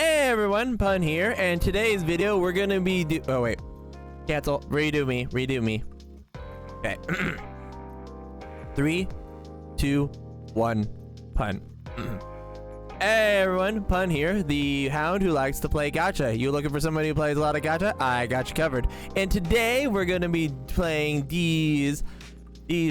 Hey everyone, Pun here, and today's video we're gonna be oh wait, cancel, redo me. Okay. 3, 2, 1, Pun. Hey everyone, Pun here, the hound who likes to play gacha. You looking for somebody who plays a lot of gacha? I got you covered. And today we're gonna be playing Dee's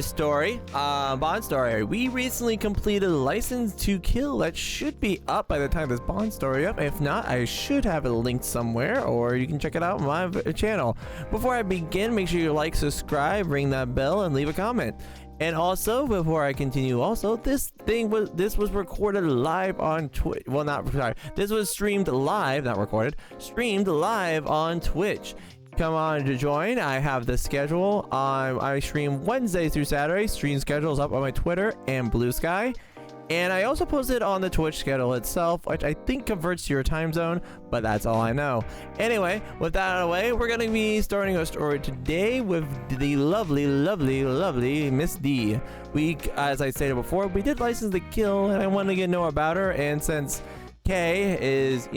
story, Bond story. We recently completed License to Kill. That should be up by the time this Bond story up. If not, I should have it linked somewhere, or you can check it out on my channel. Before I begin, make sure you like, subscribe, ring that bell, and leave a comment. And also, before I continue, this was recorded live on Twitch. Well, not sorry. This was streamed live, not recorded. Streamed live on Twitch. Come on to join. I have the schedule. I stream Wednesday through Saturday. Stream schedule is up on my Twitter and Blue Sky. And I also posted on the Twitch schedule itself, which I think converts to your time zone, but that's all I know. Anyway, with that out of the way, we're going to be starting our story today with the lovely Miss D. As I stated before, we did License to Kill, and I wanted to get to know about her. And since K is,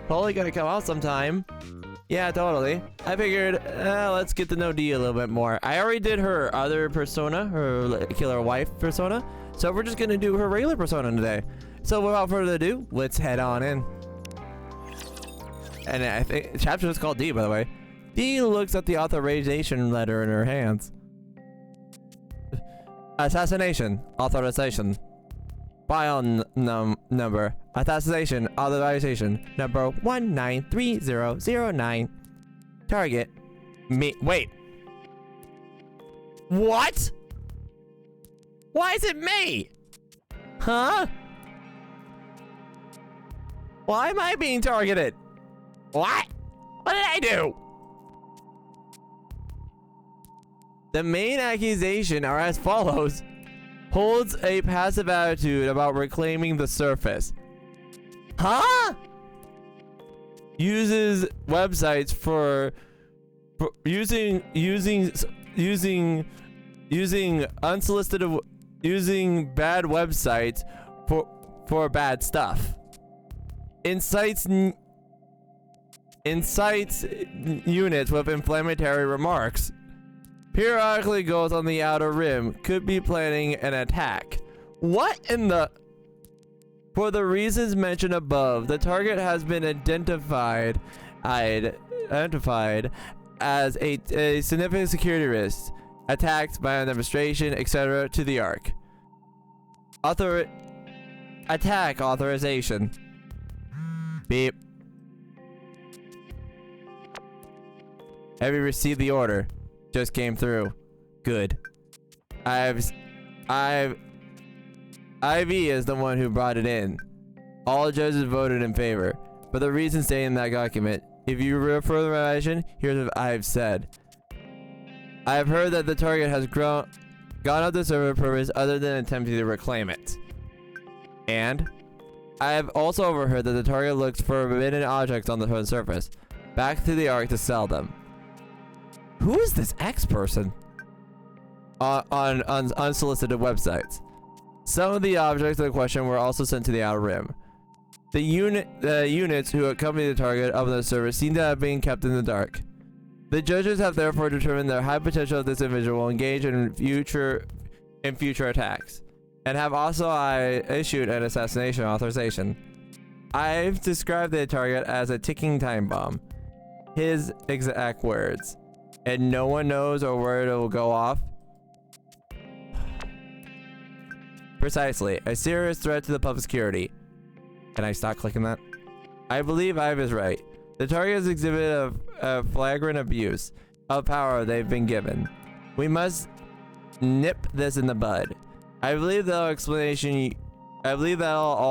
totally going to come out sometime, yeah, totally, I figured, let's get to know D a little bit more. I already did her other persona, her killer wife persona. So we're just gonna do her regular persona today. So without further ado, let's head on in. And I think the chapter is called D, by the way. D looks at the authorization letter in her hands. Assassination authorization. File number. Assassination authorization number 193009. Target. Me. Wait. What? Why is it me? Huh? Why am I being targeted? What? What did I do? The main accusation are as follows. Holds a passive attitude about reclaiming the surface. Huh? Uses websites for using unsolicited using bad websites for bad stuff. Incites units with inflammatory remarks. Periodically goes on the outer rim. Could be planning an attack. What in the... For the reasons mentioned above, the target has been identified as a significant security risk. Attacked by a demonstration, etc. to the Ark. Attack authorization. Beep. Have you received the order? Just came through. Good. IV is the one who brought it in. All judges voted in favor. For the reasons stated in that document, if you refer the relation, here's what I've said. I have heard that the target has gone off the server for purpose other than attempting to reclaim it. And I have also overheard that the target looks for forbidden objects on the surface. Back to the Ark to sell them. Who is this X person? On unsolicited websites. Some of the objects in question were also sent to the Outer Rim. The units who accompany the target of the server seem to have been kept in the dark. The judges have therefore determined the high potential of this individual will engage in future attacks, and have also issued an assassination authorization. I've described the target as a ticking time bomb. His exact words. And no one knows or where it will go off. Precisely. A serious threat to the public security. Can I stop clicking that? I believe Ive is right. The target has exhibited a flagrant abuse of power they've been given. We must nip this in the bud. I believe that all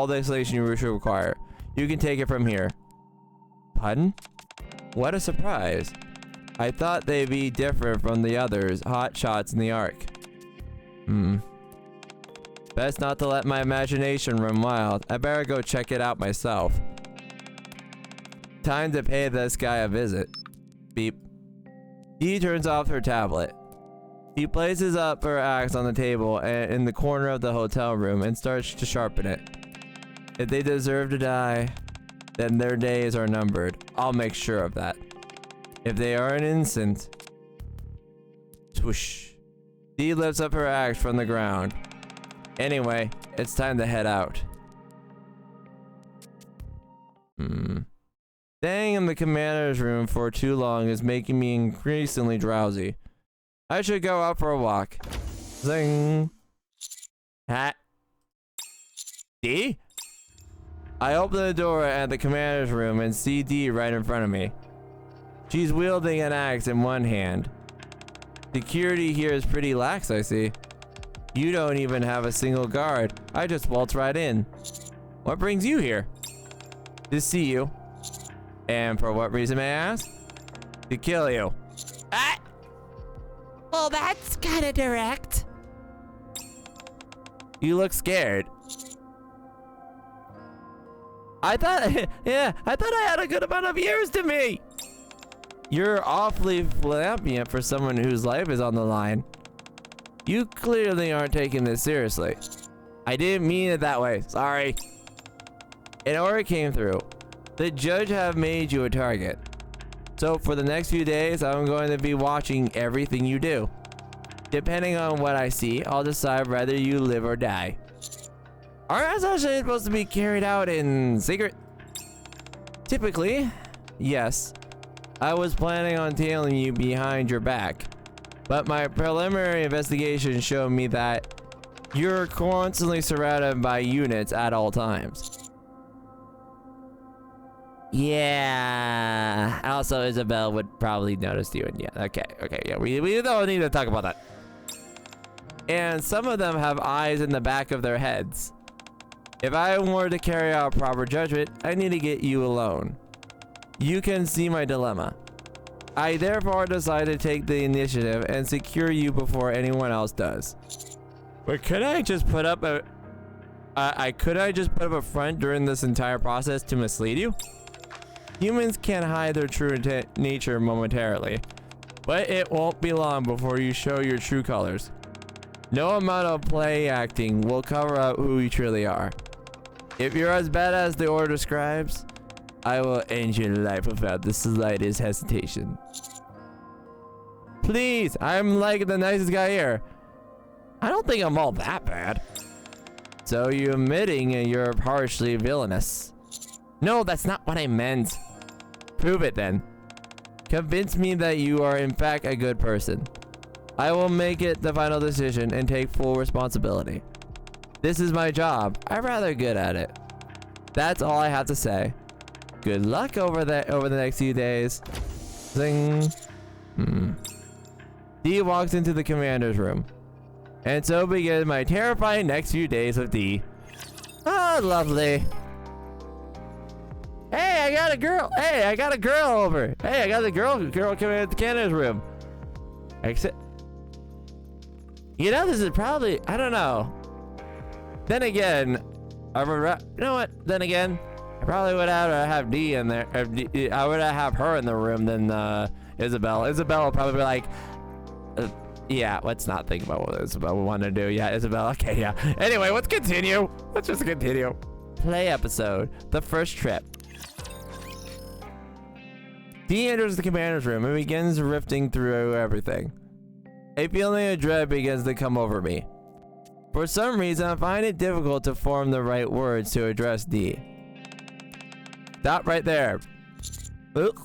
the explanation you should require. You can take it from here. Pardon? What a surprise. I thought they'd be different from the others, hot shots in the Ark. Best not to let my imagination run wild. I better go check it out myself. Time to pay this guy a visit. Beep. Dee turns off her tablet. He places up her axe on the table in the corner of the hotel room and starts to sharpen it. If they deserve to die, then their days are numbered. I'll make sure of that. If they are an instant... Swoosh. Dee lifts up her axe from the ground. Anyway, it's time to head out. Staying in the commander's room for too long is making me increasingly drowsy. I should go out for a walk. Zing. Hat. Dee? I open the door at the commander's room and see Dee right in front of me. She's wielding an axe in one hand. Security here is pretty lax, I see. You don't even have a single guard. I just waltz right in. What brings you here? To see you. And for what reason, may I ask? To kill you. Ah! Well, that's kind of direct. You look scared. I thought I had a good amount of years to me. You're awfully flamboyant for someone whose life is on the line. You clearly aren't taking this seriously. I didn't mean it that way. Sorry. An order came through. The judge have made you a target. So for the next few days, I'm going to be watching everything you do. Depending on what I see, I'll decide whether you live or die. Aren't assassinations supposed to be carried out in secret? Typically, yes. I was planning on tailing you behind your back, but my preliminary investigation showed me that you're constantly surrounded by units at all times. Yeah. Also, Isabel would probably notice you, and yeah, okay, yeah, we don't need to talk about that. And some of them have eyes in the back of their heads. If I were to carry out proper judgment, I need to get you alone. You can see my dilemma. I therefore decide to take the initiative and secure you before anyone else does. But could I just put up a front during this entire process to mislead you? Humans can hide their true nature momentarily, but it won't be long before you show your true colors. No amount of play acting will cover up who you truly are. If you're as bad as the order describes, I will end your life without the slightest hesitation. Please, I'm like the nicest guy here. I don't think I'm all that bad. So you're admitting you're partially villainous. No, that's not what I meant. Prove it then. Convince me that you are in fact a good person. I will make it the final decision and take full responsibility. This is my job. I'm rather good at it. That's all I have to say. Good luck over the next few days. Zing. Dee walks into the commander's room. And so begin my terrifying next few days with Dee. Oh, lovely. Hey, I got a girl. Hey, I got a girl over. Hey, I got a girl coming into the commander's room. Except, you know, this is probably, I don't know. Then again, you know what? Then again, I probably would have Dee in there. I would have her in the room than Isabel. Isabel will probably be like, yeah, let's not think about what Isabel would want to do. Yeah, Isabel. Okay, yeah. Anyway, let's continue. Let's just continue. Play episode. The first trip. Dee enters the commander's room and begins rifting through everything. A feeling of dread begins to come over me. For some reason, I find it difficult to form the right words to address Dee. Stop right there. Oop.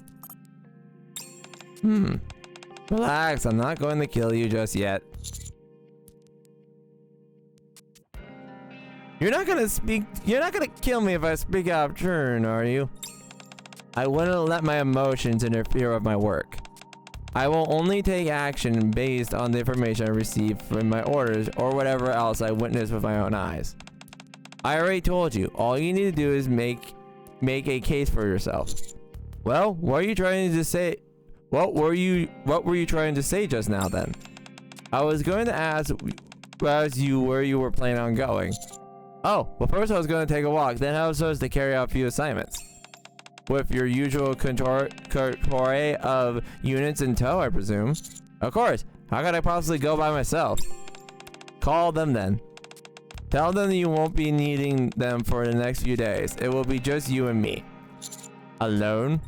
Relax, I'm not going to kill you just yet. You're not gonna kill me if I speak out of turn, are you? I wouldn't let my emotions interfere with my work. I will only take action based on the information I receive from my orders or whatever else I witness with my own eyes. I already told you, all you need to do is make a case for yourself. Well, what are you trying to say? What were you trying to say just now then? I was going to ask you where you were planning on going. Oh, well first I was going to take a walk, then I was supposed to carry out a few assignments. With your usual cortege of units in tow, I presume. Of course, how could I possibly go by myself? Call them then. Tell them you won't be needing them for the next few days. It will be just you and me. Alone?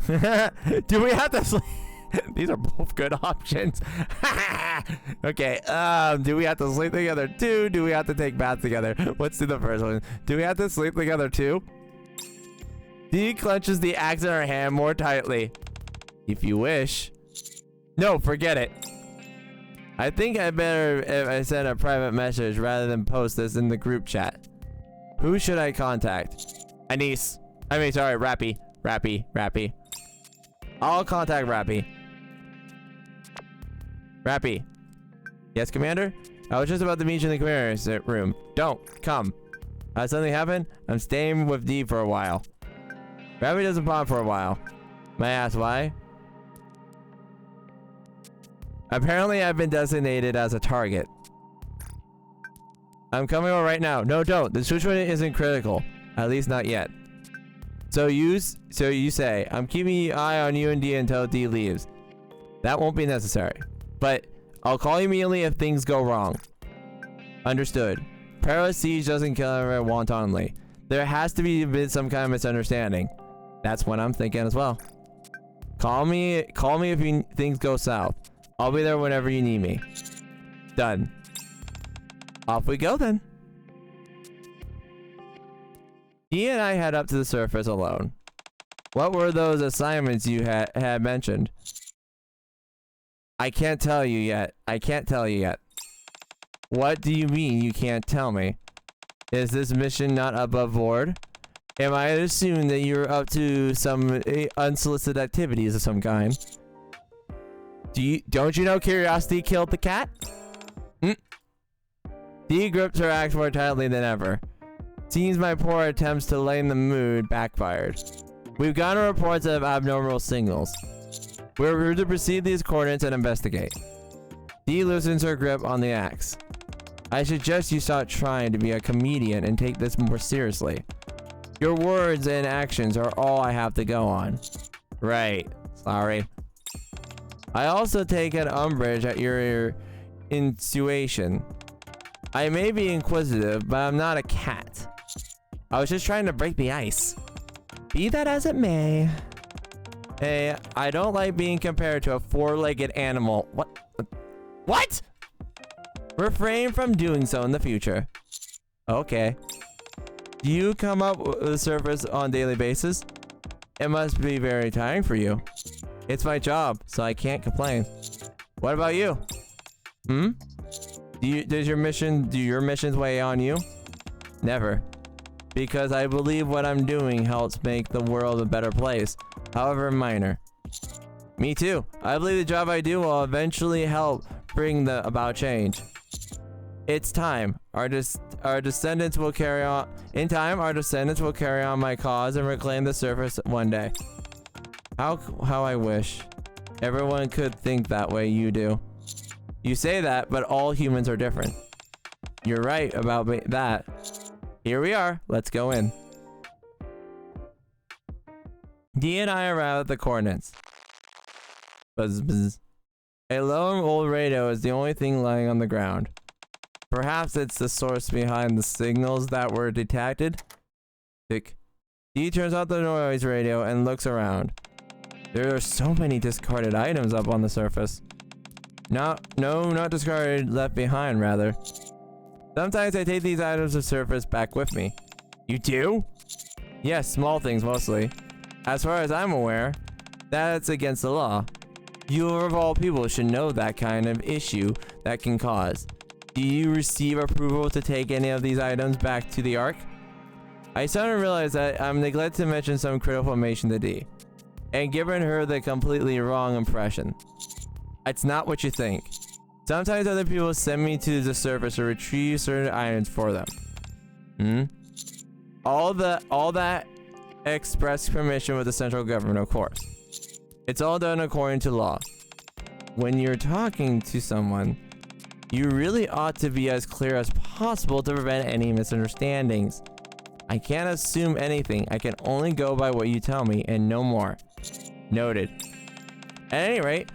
Do we have to sleep? These are both good options. Okay, do we have to sleep together too? Do we have to take baths together? Let's do the first one. Do we have to sleep together too? Dee clenches the axe in her hand more tightly. If you wish. No, forget it. I think I better if I send a private message rather than post this in the group chat. Who should I contact? Anise. I mean, sorry, Rappy. Rappy. I'll contact Rappy. Rappy. Yes, Commander? I was just about to meet you in the commander's room. Don't. Come. Has something happened? I'm staying with Dee for a while. Rappy doesn't pop for a while. May I ask why? Apparently, I've been designated as a target. I'm coming over right now. No, don't. The situation isn't critical. At least not yet. So you say, I'm keeping an eye on you and Dee until Dee leaves. That won't be necessary. But I'll call you immediately if things go wrong. Understood. Perilous siege doesn't kill everyone wantonly. There has to be some kind of misunderstanding. That's what I'm thinking as well. Call me if things go south. I'll be there whenever you need me. Done. Off we go then. Dee and I head up to the surface alone. What were those assignments you had mentioned? I can't tell you yet. What do you mean you can't tell me? Is this mission not above board? Am I to assume that you're up to some unsolicited activities of some kind? Don't you know curiosity killed the cat? Dee gripped her axe more tightly than ever. Seems my poor attempts to lighten the mood backfired. We've gotten reports of abnormal signals. We're to proceed these coordinates and investigate. Dee loosens her grip on the axe. I suggest you stop trying to be a comedian and take this more seriously. Your words and actions are all I have to go on. Right. Sorry. I also take an umbrage at your intuition. I may be inquisitive, but I'm not a cat. I was just trying to break the ice. Be that as it may. Hey, I don't like being compared to a four-legged animal. What? Refrain from doing so in the future. Okay. Do you come up with the surface on a daily basis? It must be very tiring for you. It's my job, so I can't complain. What about you? Do your missions weigh on you? Never. Because I believe what I'm doing helps make the world a better place, however minor. Me too. I believe the job I do will eventually help bring about change. It's time. Our descendants will carry on. In time, our descendants will carry on my cause and reclaim the surface one day. How I wish everyone could think that way you do. You say that, but all humans are different. You're right about that. Here we are. Let's go in. Dee and I arrive at the coordinates. Buzz, buzz. A low old radio is the only thing lying on the ground. Perhaps it's the source behind the signals that were detected. Tick. Dee turns off the noise radio and looks around. There are so many discarded items up on the surface. No, not discarded, left behind, rather. Sometimes I take these items of surface back with me. You do? Yes, small things mostly. As far as I'm aware, that's against the law. You of all people should know that kind of issue that can cause. Do you receive approval to take any of these items back to the Ark? I suddenly realized that I'm neglected to mention some critical information to Dee, and given her the completely wrong impression. It's not what you think. Sometimes other people send me to the surface to retrieve certain items for them. All that express permission with the central government, of course. It's all done according to law. When you're talking to someone, you really ought to be as clear as possible to prevent any misunderstandings. I can't assume anything. I can only go by what you tell me and no more. Noted. At any rate,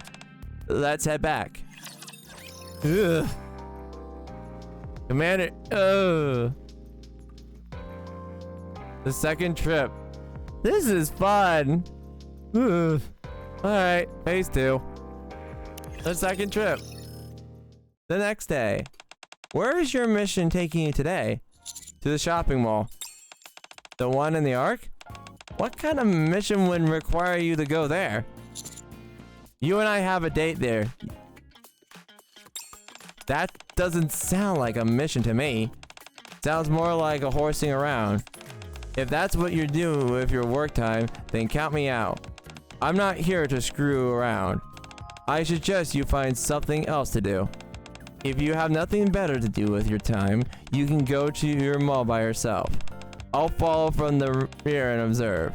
let's head back. Ugh. Commander, The second trip. This is fun. Alright, phase 2. The second trip. The next day. Where is your mission taking you today? To the shopping mall. The one in the Ark? What kind of mission would require you to go there? You and I have a date there. That doesn't sound like a mission to me. Sounds more like a horsing around. If that's what you're doing with your work time, then count me out. I'm not here to screw around. I suggest you find something else to do. If you have nothing better to do with your time, you can go to your mall by yourself. I'll follow from the rear and observe.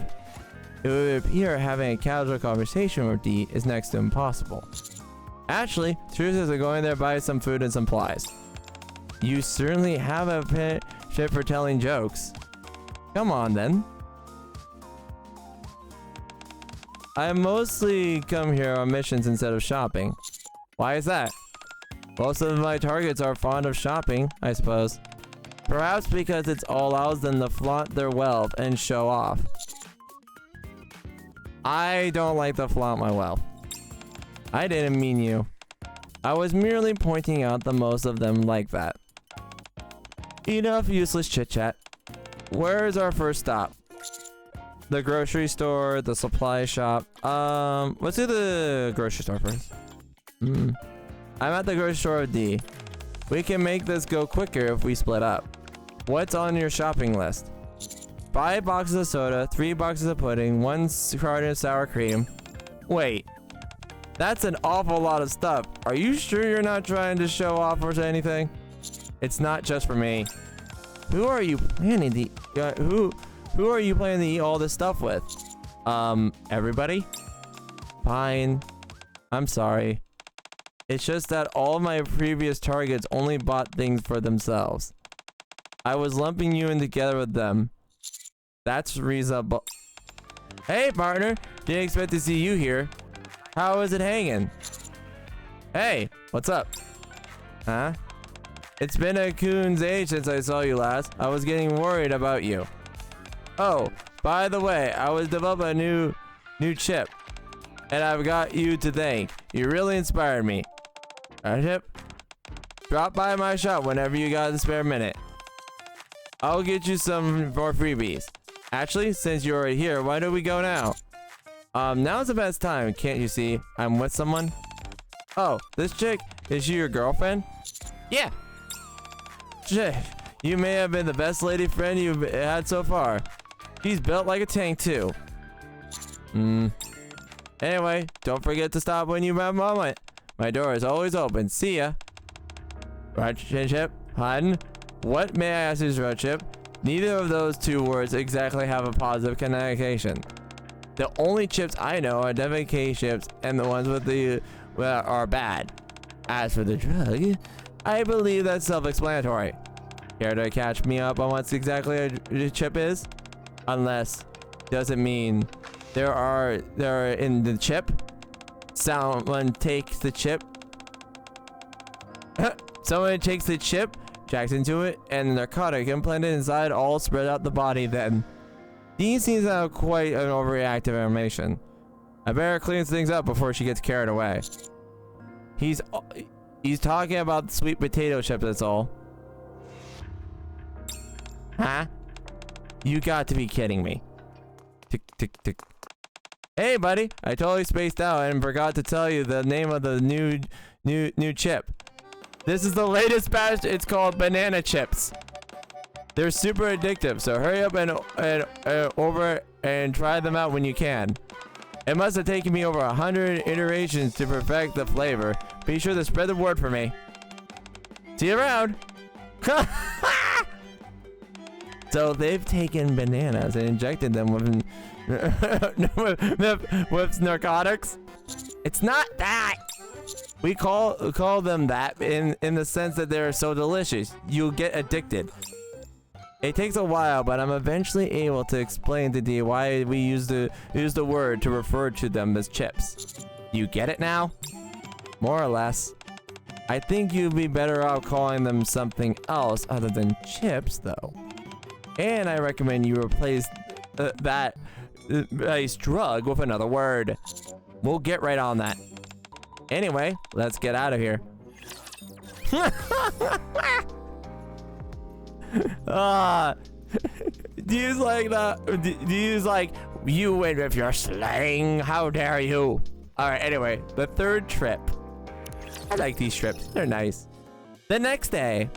It would appear having a casual conversation with Dee is next to impossible. Actually, truth is, I'm going there to buy some food and supplies. You certainly have a penchant for telling jokes. Come on then. I mostly come here on missions instead of shopping. Why is that? Most of my targets are fond of shopping, I suppose. Perhaps because it allows them to flaunt their wealth and show off. I don't like to flaunt my wealth. I didn't mean you. I was merely pointing out that most of them like that. Enough useless chit-chat. Where is our first stop? The grocery store, the supply shop. Let's do the grocery store first. I'm at the grocery store with D. We can make this go quicker if we split up. What's on your shopping list? 5 boxes of soda, 3 boxes of pudding, 1 carton of sour cream. Wait, that's an awful lot of stuff. Are you sure you're not trying to show off or anything? It's not just for me. Who are you planning to who are you planning to eat all this stuff with? Everybody? Fine. I'm sorry. It's just that all my previous targets only bought things for themselves. I was lumping you in together with them. That's reasonable. Hey, partner. Didn't expect to see you here. How is it hanging? Hey, what's up? Huh? It's been a coon's age since I saw you last. I was getting worried about you. Oh, by the way, I was developing a new chip. And I've got you to thank. You really inspired me. Chip? Drop by my shop whenever you got a spare minute. I'll get you some more freebies. Actually, since you're already here, why don't we go now? Now's the best time, can't you see? I'm with someone. Oh, this chick? Is she your girlfriend? Yeah. Chick, you may have been the best lady friend you've had so far. She's built like a tank, too. Anyway, don't forget to stop when you have a moment. My door is always open. See ya. Roadship? Hun? What may I ask is Roadship? Neither of those two words exactly have a positive connotation. The only chips I know are DVK chips, and the ones with the are bad. As for the drug, I believe that's self-explanatory. Care to catch me up on what exactly a chip is? Unless, does it mean there are in the chip? Someone takes the chip. Someone takes the chip, jacks into it, and the narcotic implanted inside all spread out the body then. Dean seems to have quite an overreactive animation. I better clean things up before she gets carried away. He's talking about the sweet potato chip, that's all. Huh? You got to be kidding me. Tick, tick, tick. Hey, buddy, I totally spaced out and forgot to tell you the name of the new chip. This is the latest batch. It's called banana chips. They're super addictive, so hurry up and over and try them out when you can. It must have taken me over 100 iterations to perfect the flavor. Be sure to spread the word for me. See you around. So they've taken bananas and injected them with narcotics. It's not that. We call them that in the sense that they're so delicious. You'll get addicted. It takes a while, but I'm eventually able to explain to Dee why we use the word to refer to them as chips. You get it now? More or less. I think you'd be better off calling them something else other than chips, though. And I recommend you replace that base drug with another word. We'll get right on that. Anyway, let's get out of here. Do you use like that? Do you use like, you win with your slang? How dare you? All right, anyway, the third trip. I like these trips. They're nice. The next day.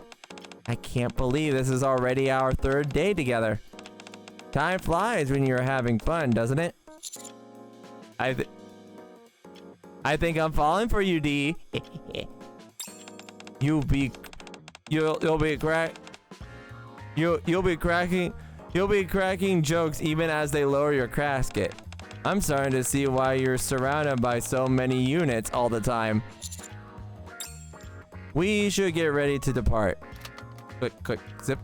I can't believe this is already our third day together. Time flies when you're having fun, doesn't it? I think I'm falling for you, D. You'll be cracking jokes even as they lower your casket. I'm starting to see why you're surrounded by so many units all the time. We should get ready to depart. Quick, zip.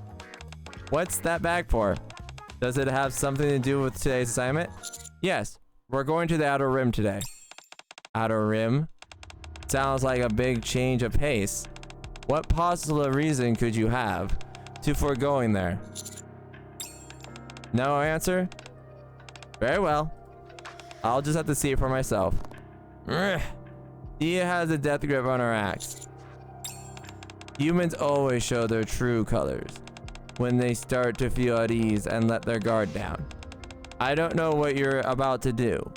What's that bag for? Does it have something to do with today's assignment? Yes, we're going to the Outer Rim today. Outer Rim? Sounds like a big change of pace. What possible reason could you have to foregoing there? No answer? Very well. I'll just have to see it for myself. Dia has a death grip on her axe. Humans always show their true colors when they start to feel at ease and let their guard down. I don't know what you're about to do,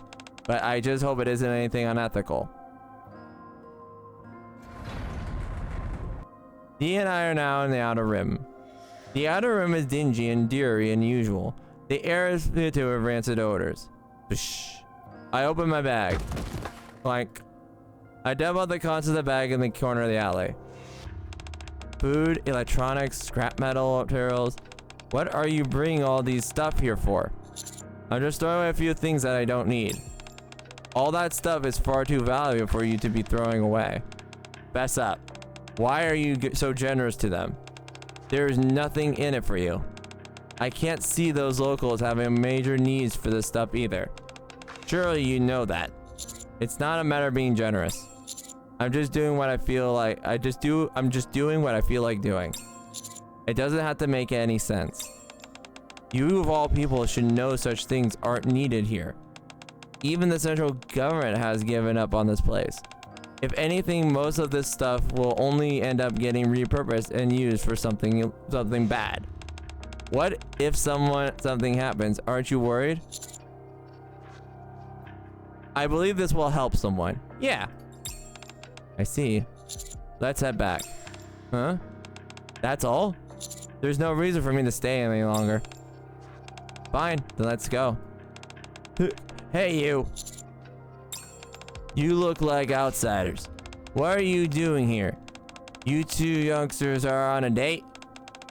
but I just hope it isn't anything unethical. Dee and I are now in the Outer Rim. The Outer Rim is dingy and dreary and usual. The air is filled with rancid odors. Psh. I open my bag. Clank. I dump out the contents of the bag in the corner of the alley. Food, electronics, scrap metal materials. What are you bringing all these stuff here for? I'm just throwing away a few things that I don't need. All that stuff is far too valuable for you to be throwing away. Fess up. Why are you so generous to them? There's nothing in it for you. I can't see those locals having major needs for this stuff either. Surely you know that. It's not a matter of being generous. I'm just doing what I feel like. I'm just doing what I feel like doing. It doesn't have to make any sense. You of all people should know such things aren't needed here. Even the central government has given up on this place. If anything, most of this stuff will only end up getting repurposed and used for something bad. What if something happens? Aren't you worried? I believe this will help someone. Yeah. I see. Let's head back. Huh? That's all? There's no reason for me to stay any longer. Fine, then let's go. Hey, you. You look like outsiders. What are you doing here? You two youngsters are on a date?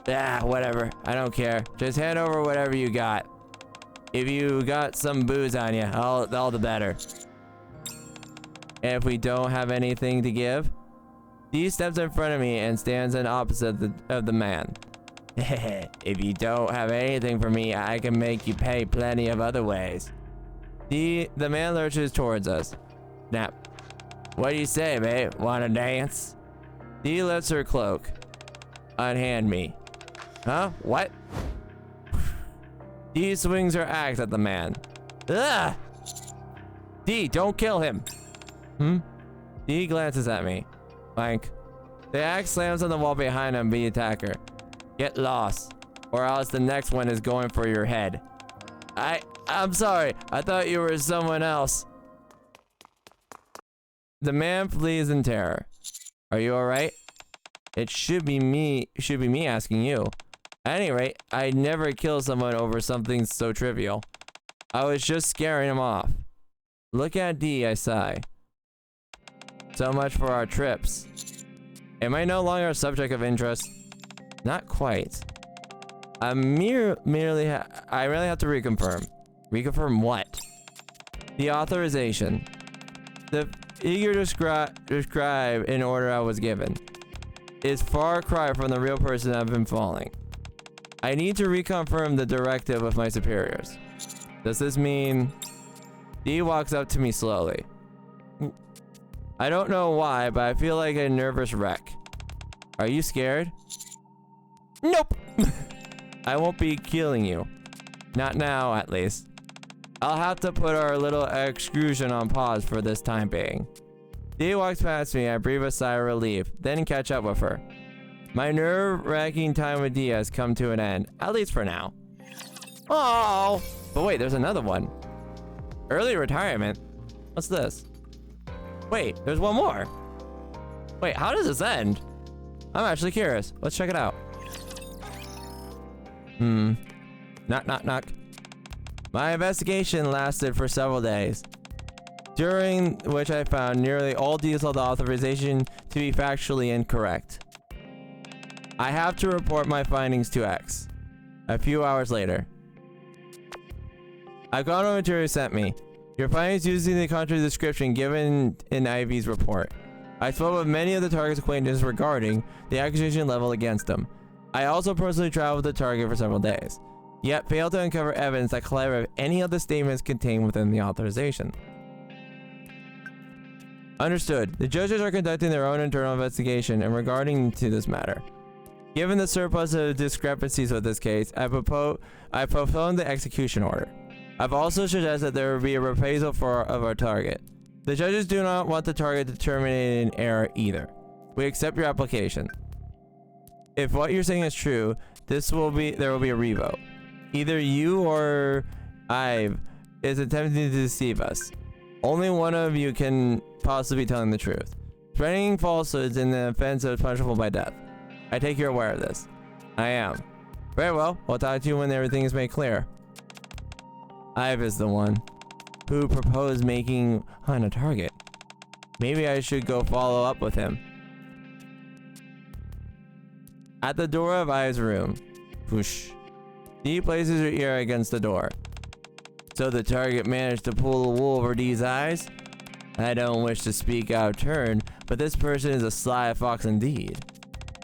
Ah, whatever. I don't care. Just hand over whatever you got. If you got some booze on you, all the better. And if we don't have anything to give, he steps in front of me and stands in opposite of the man. If you don't have anything for me, I can make you pay plenty of other ways. The man lurches towards us. Snap. What do you say, babe? Wanna dance? Dee lifts her cloak. Unhand me. Huh? What? Dee swings her axe at the man. Ugh! Dee, don't kill him. Dee glances at me. Blank. The axe slams on the wall behind him, the attacker. Get lost, or else the next one is going for your head. I'm sorry. I thought you were someone else. The man flees in terror. Are you alright? It should be me asking you. At any rate, I'd never kill someone over something so trivial. I was just scaring him off. Look at Dee, I sigh. So much for our trips. Am I no longer a subject of interest? Not quite. I really have to reconfirm. Reconfirm what? The authorization. The figure described in order I was given is far cry from the real person I've been following. I need to reconfirm the directive with my superiors. Does this mean... Dee walks up to me slowly. I don't know why, but I feel like a nervous wreck. Are you scared? Nope. I won't be killing you. Not now, at least. I'll have to put our little excursion on pause for this time being. Dee walks past me. I breathe a sigh of relief, then catch up with her. My nerve-wracking time with Dee has come to an end, at least for now. Oh, but wait, there's another one. Early retirement? What's this? Wait, there's one more. Wait, how does this end? I'm actually curious. Let's check it out. Knock, knock, knock. My investigation lasted for several days, during which I found nearly all detailed authorization to be factually incorrect. I have to report my findings to X. A few hours later. I've gone over material you sent me. Your findings using the contrary description given in Ivy's report. I spoke with many of the target's acquaintances regarding the accusation level against them. I also personally traveled with the target for several days, yet failed to uncover evidence that collided with any of the statements contained within the authorization. Understood. The judges are conducting their own internal investigation in regarding to this matter. Given the surplus of discrepancies with this case, I postponed the execution order. I've also suggested there will be a reprisal of our target. The judges do not want the target to terminate in error either. We accept your application. If what you're saying is true, there will be a revote. Either you or Ive is attempting to deceive us. Only one of you can possibly be telling the truth. Spreading falsehoods in the offense is punishable by death. I take you're aware of this. I am. Very well. We'll talk to you when everything is made clear. Ive is the one who proposed making Hun a target. Maybe I should go follow up with him. At the door of Ive's room. Whoosh. Dee places her ear against the door. So the target managed to pull the wool over Dee's eyes? I don't wish to speak out of turn, but this person is a sly fox indeed.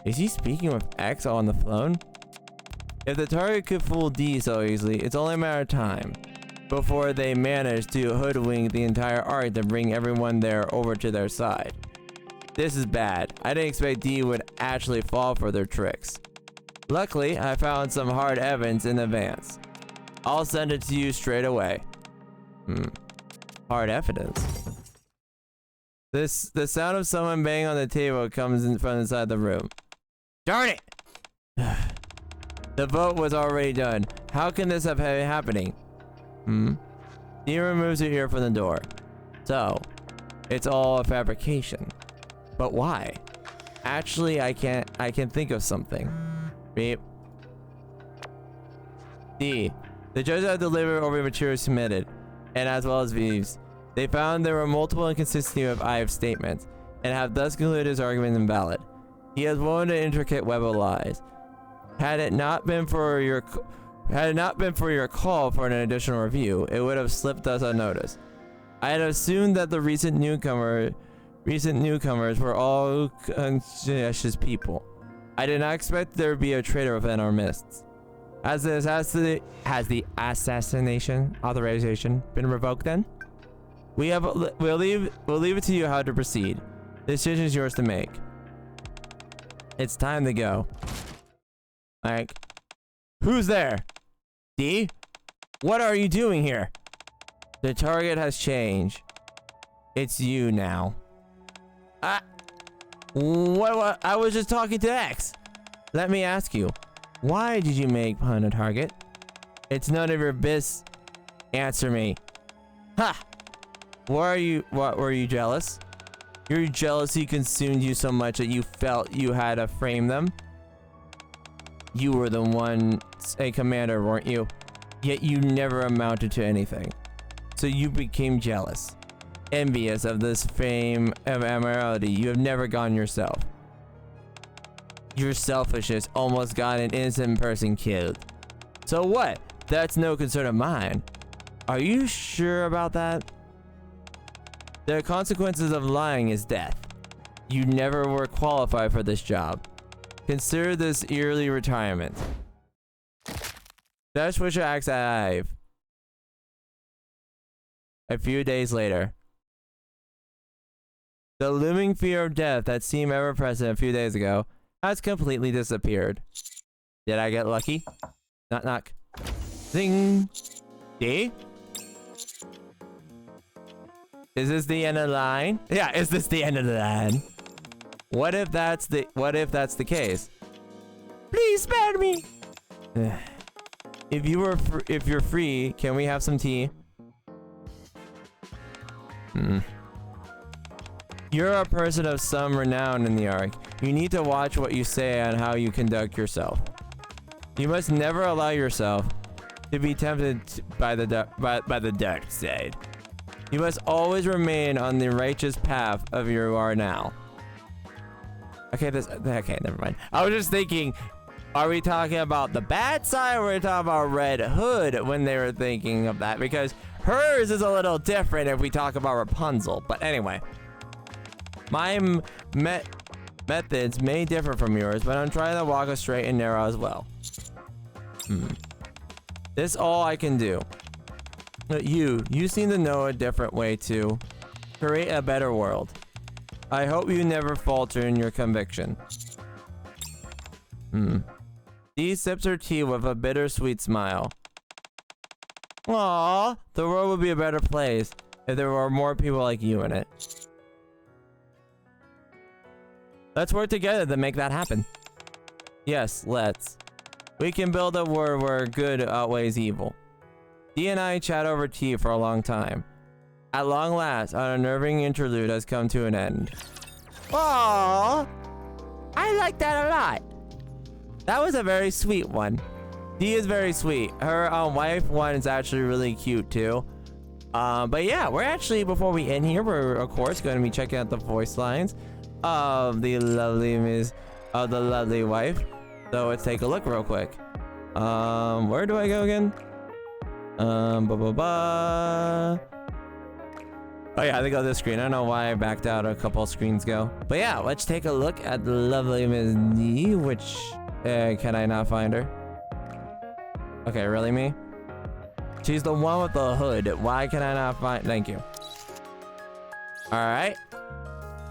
Is he speaking with X on the phone? If the target could fool Dee so easily, it's only a matter of time before they manage to hoodwink the entire arc to bring everyone there over to their side. This is bad. I didn't expect Dee would actually fall for their tricks. Luckily, I found some hard evidence in advance. I'll send it to you straight away. Hard evidence. The sound of someone banging on the table comes in from inside the room. Darn it! The vote was already done. How can this have been happening? Dee removes her ear from the door. So, it's all a fabrication. But why? Actually, I can think of something. Beep. D. The judges have delivered over materials submitted, and as well as views. They found there were multiple inconsistencies with Ive's statements, and have thus concluded his argument invalid. He has woven an intricate web of lies. Had it not been for your call for an additional review, it would have slipped us unnoticed. I had assumed that the recent newcomers were all conscientious people. I did not expect there to be a traitor within our midst. Has the assassination authorization been revoked then? We'll leave it to you how to proceed. The decision is yours to make. It's time to go. Like, who's there? Dee? What are you doing here? The target has changed. It's you now. What? I was just talking to X. Let me ask you, why did you make Hun a target? It's none of your biz. Answer me. Ha! What were you jealous? Your jealousy consumed you so much that you felt you had to frame them? You were the one, a commander, weren't you? Yet you never amounted to anything. So you became jealous. Envious of this fame of immorality you have never gone yourself. Your selfishness almost got an innocent person killed. So what? That's no concern of mine. Are you sure about that? The consequences of lying is death. You never were qualified for this job. Consider this early retirement. Dash Wisher acts at Ive. A few days later. The looming fear of death that seemed ever present a few days ago has completely disappeared. Did I get lucky? Knock, knock. Zing. See? Is this the end of the line? Yeah, is this the end of the line? What if that's the case? Please spare me. If you're free, can we have some tea? You're a person of some renown in the Ark. You need to watch what you say and how you conduct yourself. You must never allow yourself to be tempted by the dark side. You must always remain on the righteous path of you are now. Okay, never mind. I was just thinking, are we talking about the bad side, or are we talking about Red Hood when they were thinking of that? Because hers is a little different if we talk about Rapunzel. But anyway, my methods may differ from yours, but I'm trying to walk a straight and narrow as well. This all I can do. But you seem to know a different way to create a better world. I hope you never falter in your conviction. Dee sips her tea with a bittersweet smile. Aww, the world would be a better place if there were more people like you in it. Let's work together to make that happen. Yes, let's. We can build a world where good outweighs evil. Dee and I chat over tea for a long time. At long last, our unnerving interlude has come to an end. Aww, I like that a lot. That was a very sweet one. Dee is very sweet. Her wife one is actually really cute too. But yeah, we're actually, before we end here, we're of course going to be checking out the voice lines of the lovely wife. So let's take a look real quick. Where do I go again? Oh yeah, I think on this screen. I don't know why I backed out a couple screens ago. But yeah, let's take a look at the lovely Miss Dee, which can I not find her? Okay, really me? She's the one with the hood. Why can I not find? Thank you. All right.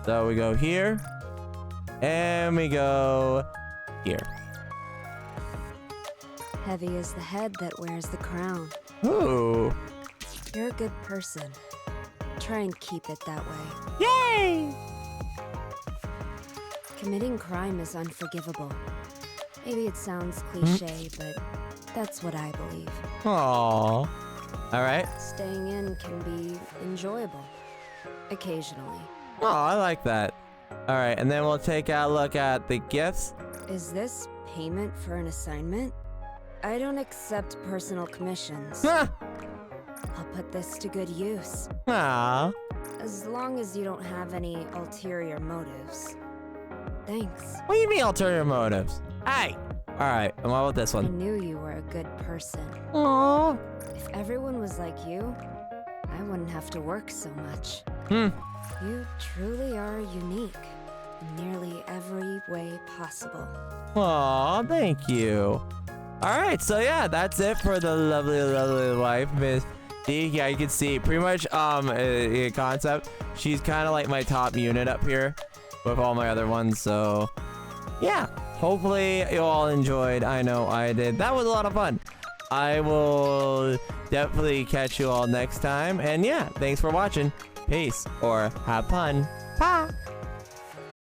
So we go here, and we go here. Heavy is the head that wears the crown. Ooh. You're a good person. Try and keep it that way. Yay! Committing crime is unforgivable. Maybe it sounds cliche, but that's what I believe. Aww. All right. Staying in can be enjoyable. Occasionally. Oh, I like that. All right, and then we'll take a look at the gifts. Is this payment for an assignment? I don't accept personal commissions. Ah. I'll put this to good use. Aww. As long as you don't have any ulterior motives. Thanks. What do you mean ulterior motives? Hey. All right, and what about this I one? knew you were a good person. Aww. If everyone was like you, I wouldn't have to work so much. You truly are unique in nearly every way possible. Aw, thank you. All right, so yeah, that's it for the lovely wife, Miss Dee. Yeah, you can see pretty much a concept. She's kind of like my top unit up here with all my other ones. So yeah, hopefully you all enjoyed. I know I did. That was a lot of fun. I will definitely catch you all next time. And yeah, thanks for watching. Peace or have fun. Bye.